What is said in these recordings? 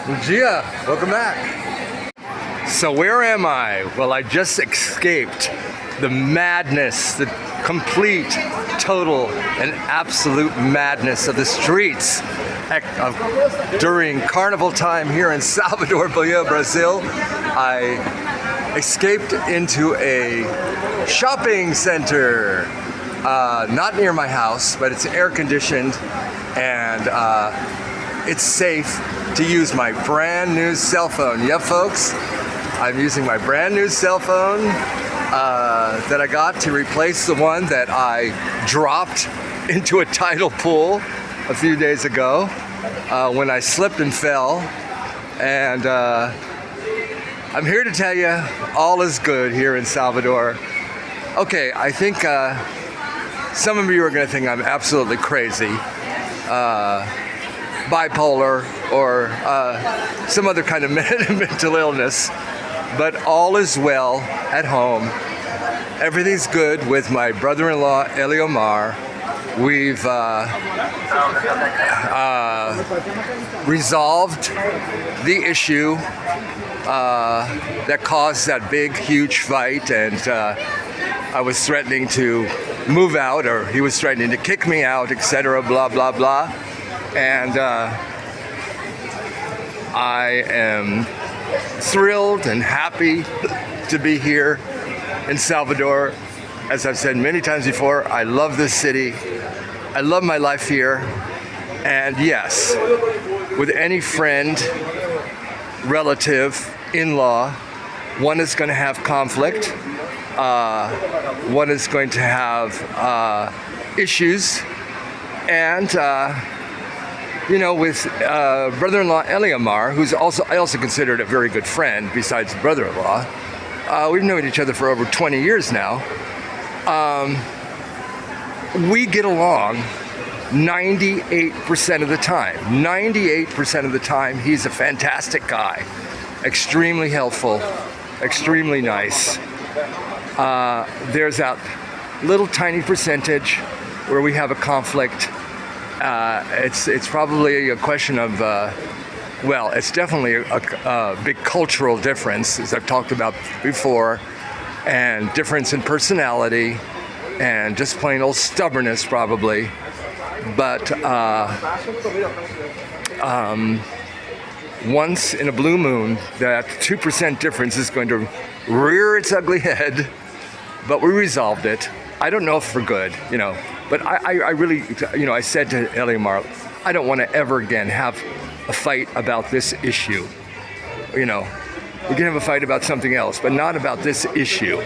Gia, welcome back. So where am I? Well, I just escaped the madness, the complete, total, and absolute madness of the streets during carnival time here in Salvador, Bahia, Brazil. I escaped into a shopping center, not near my house, but it's air conditioned and it's safe to use my brand new cell phone. Yeah, folks, I'm using my brand new cell phone that I got to replace the one that I dropped into a tidal pool a few days ago when I slipped and fell. And I'm here to tell you all is good here in Salvador. Okay, I think some of you are going to think I'm absolutely crazy, bipolar, or some other kind of mental illness, but all is well at home. Everything's good with my brother-in-law, Eliomar. We've resolved the issue that caused that big, huge fight, and I was threatening to move out, or he was threatening to kick me out, etc., blah, blah, blah. And I am thrilled and happy to be here in Salvador. As I've said many times before, I love this city. I love my life here. And yes, with any friend, relative, in-law, one is going to have conflict. One is going to have issues. And you know, with brother-in-law Eliomar, who's I also considered a very good friend besides brother-in-law. We've known each other for over 20 years now. We get along 98% of the time. 98% of the time, he's a fantastic guy. Extremely helpful, extremely nice. There's that little tiny percentage where we have a conflict. It's probably a question of, well, it's definitely a big cultural difference, as I've talked about before, and difference in personality, and just plain old stubbornness, probably. But once in a blue moon, that 2% difference is going to rear its ugly head, but we resolved it. I don't know if for good, you know. But I really, you know, I said to Eliomar, I don't want to ever again have a fight about this issue. You know, we can have a fight about something else, but not about this issue.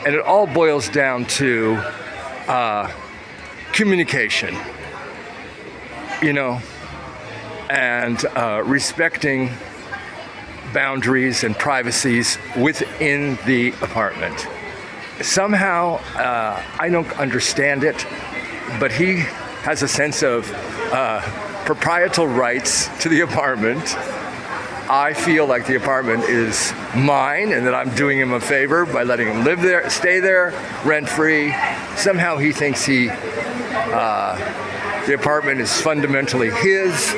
And it all boils down to communication, you know, and respecting boundaries and privacies within the apartment. Somehow, I don't understand it, but he has a sense of proprietal rights to the apartment. I feel like the apartment is mine and that I'm doing him a favor by letting him live there, stay there, rent-free. Somehow he thinks the apartment is fundamentally his.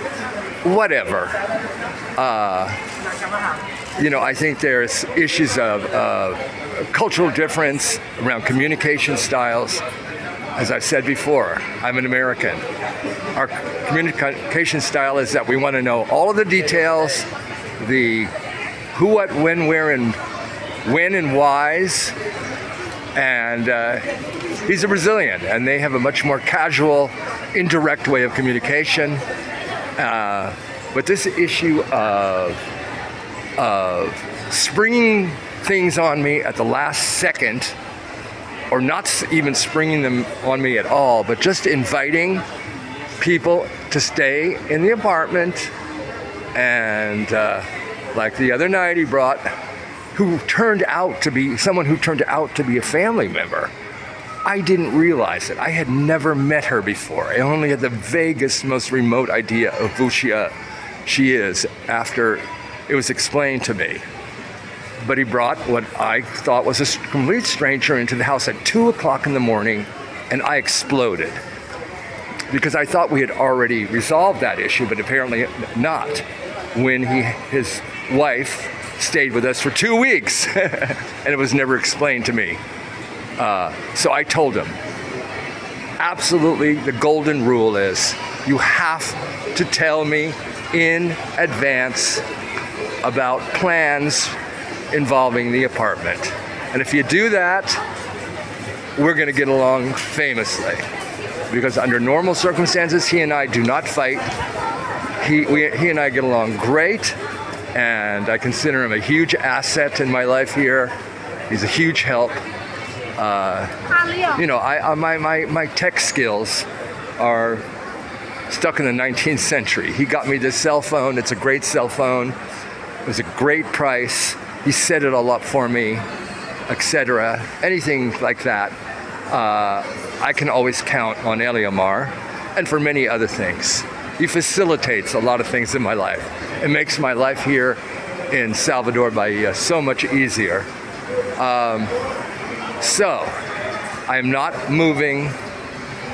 Whatever. You know, I think there's issues of cultural difference around communication styles. As I've said before, I'm an American. Our communication style is that we want to know all of the details, the who, what, when, where, and whys. And he's a Brazilian, and they have a much more casual, indirect way of communication. But this issue of springing things on me at the last second, or not even springing them on me at all, but just inviting people to stay in the apartment. And like the other night, he brought someone who turned out to be a family member. I didn't realize it. I had never met her before. I only had the vaguest, most remote idea of who she is after it was explained to me. But he brought what I thought was a complete stranger into the house at 2 o'clock in the morning, and I exploded. because I thought we had already resolved that issue, but apparently not, when his wife stayed with us for 2 weeks and it was never explained to me. So I told him, absolutely, the golden rule is you have to tell me in advance about plans involving the apartment. And if you do that, we're gonna get along famously. Because under normal circumstances, he and I do not fight. He and I get along great, and I consider him a huge asset in my life here. He's a huge help. You know, my tech skills are stuck in the 19th century. He got me this cell phone. It's a great cell phone. It was a great price. He set it all up for me, etc. Anything like that, I can always count on Eliomar, and for many other things. He facilitates a lot of things in my life. It makes my life here in Salvador, Bahia so much easier. So, I'm not moving.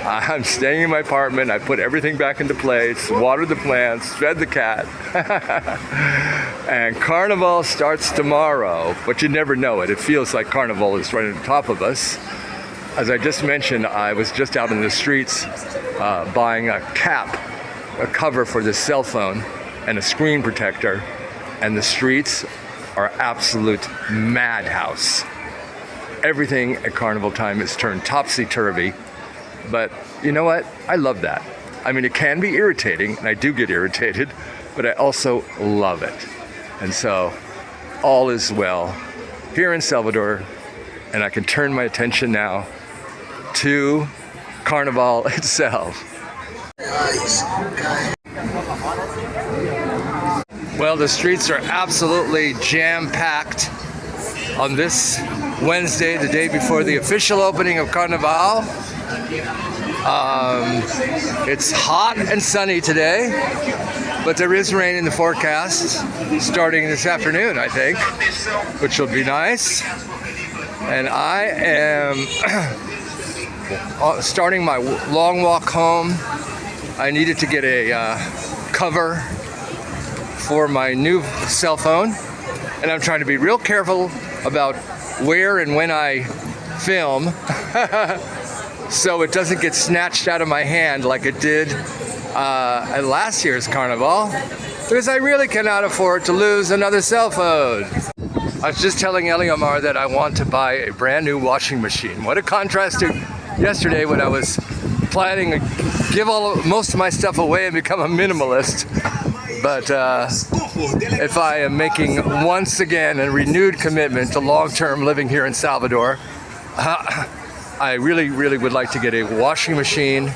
I'm staying in my apartment. I put everything back into place, watered the plants, fed the cat. And Carnival starts tomorrow, but you never know it. It feels like Carnival is right on top of us. As I just mentioned, I was just out in the streets buying a cap, a cover for this cell phone, and a screen protector. And the streets are absolute madhouse. Everything at Carnival time is turned topsy-turvy. But you know what? I love that. I mean, it can be irritating, and I do get irritated, but I also love it. And so, all is well here in Salvador, and I can turn my attention now to Carnival itself. Well, the streets are absolutely jam-packed on this Wednesday, the day before the official opening of Carnival. It's hot and sunny today, but there is rain in the forecast starting this afternoon, I think, which will be nice. And I am starting my long walk home. I needed to get a cover for my new cell phone, and I'm trying to be real careful about where and when I film so it doesn't get snatched out of my hand like it did at last year's Carnival, because I really cannot afford to lose another cell phone. I was just telling Eliomar that I want to buy a brand new washing machine. What a contrast to yesterday when I was planning to give most of my stuff away and become a minimalist. But if I am making once again a renewed commitment to long-term living here in Salvador, I really, really would like to get a washing machine,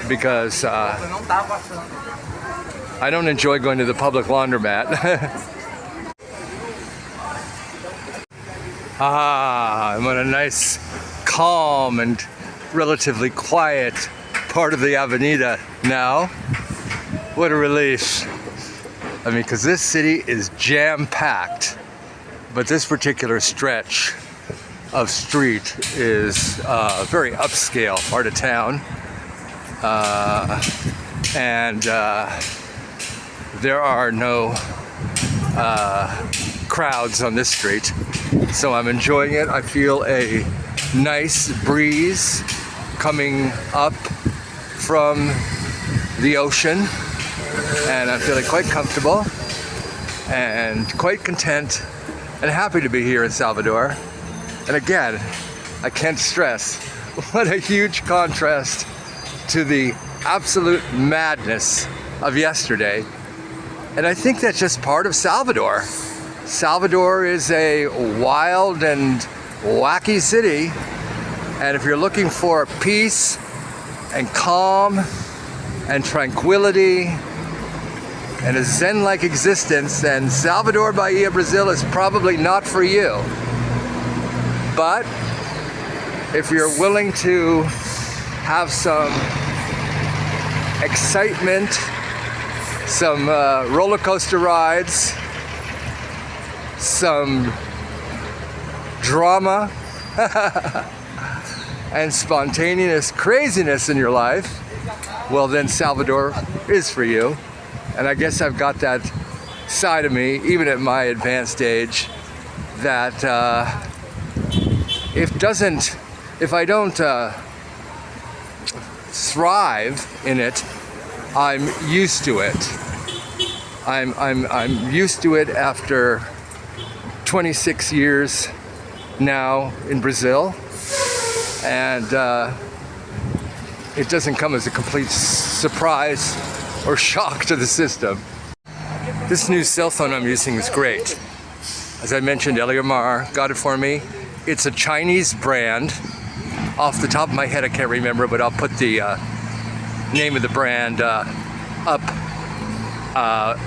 because I don't enjoy going to the public laundromat. I'm on a nice, calm and relatively quiet part of the Avenida now. What a relief. I mean, because this city is jam-packed, but this particular stretch of street is a very upscale part of town. And there are no crowds on this street, so I'm enjoying it. I feel a nice breeze coming up from the ocean, and I'm feeling quite comfortable and quite content and happy to be here in Salvador. And again, I can't stress what a huge contrast to the absolute madness of yesterday. And I think that's just part of Salvador. Salvador is a wild and wacky city, and if you're looking for peace and calm and tranquility and a Zen-like existence, then Salvador, Bahia, Brazil is probably not for you. But if you're willing to have some excitement, some roller coaster rides, some drama, and spontaneous craziness in your life, well then Salvador is for you. And I guess I've got that side of me, even at my advanced age, that if I don't thrive in it, I'm used to it. I'm used to it after 26 years now in Brazil, and it doesn't come as a complete surprise or shock to the system. This new cell phone I'm using is great. As I mentioned, Eliomar got it for me. It's a Chinese brand. Off the top of my head, I can't remember, but I'll put the name of the brand up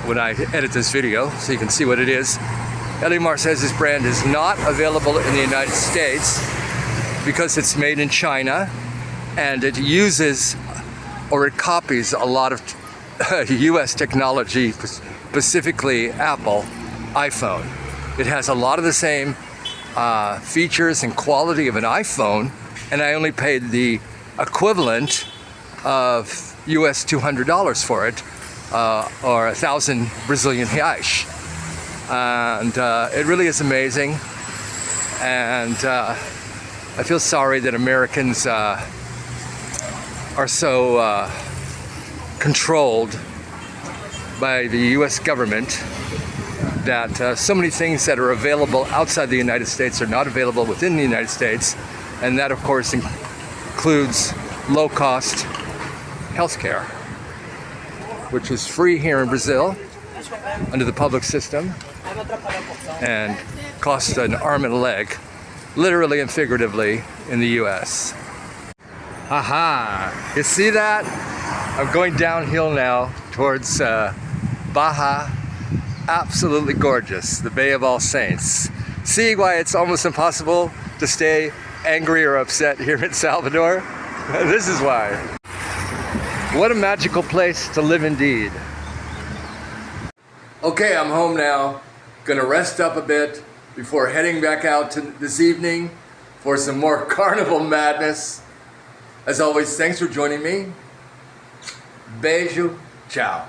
when I edit this video so you can see what it is. Eliomar says this brand is not available in the United States because it's made in China, and it uses or it copies a lot of US technology, specifically Apple iPhone. It has a lot of the same features and quality of an iPhone, and I only paid the equivalent of US $200 for it, or 1,000 Brazilian reais. And it really is amazing, and I feel sorry that Americans are so controlled by the US government that so many things that are available outside the United States are not available within the United States, and that of course includes low-cost healthcare, which is free here in Brazil under the public system and costs an arm and a leg, literally and figuratively, in the US. Aha! You see that? I'm going downhill now towards Bahia. Absolutely gorgeous, the Bay of All Saints. See why it's almost impossible to stay angry or upset here in Salvador? This is why. What a magical place to live indeed. Okay, I'm home now. Gonna rest up a bit before heading back out this evening for some more carnival madness. As always, thanks for joining me. Beijo, ciao.